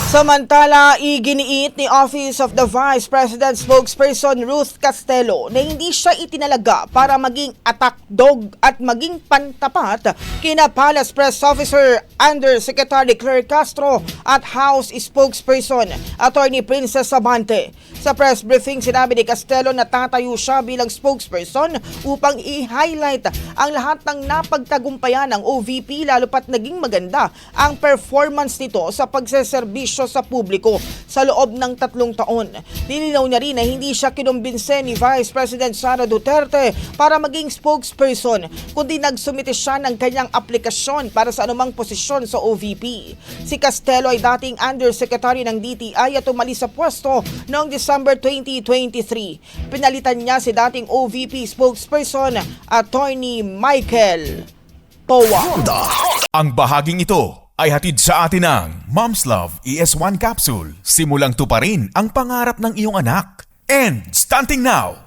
Samantala, iginiit ni Office of the Vice President spokesperson Ruth Castelo na hindi siya itinalaga para maging attack dog at maging pantapat kina Palace Press Officer Undersecretary Claire Castro at House spokesperson Attorney Princess Abante. Sa press briefing, sinabi ni Castelo na tatayo siya bilang spokesperson upang i-highlight ang lahat ng napagtagumpayan ng OVP lalo pat naging maganda ang performance nito sa pagseserbisyo sa publiko sa loob ng 3 taon. Nilinaw niya rin na hindi siya kinumbinse ni Vice President Sara Duterte para maging spokesperson, kundi nagsumite siya ng kanyang aplikasyon para sa anumang posisyon sa OVP. Si Castelo ay dating Undersecretary ng DTI at umalis sa pwesto noong December 2023. Pinalitan niya si dating OVP spokesperson Attorney Michael Powa. Ang bahaging ito ay hatid sa atin ng Mom's Love ES1 Capsule. Simulang tuparin ang pangarap ng iyong anak. And stunting now!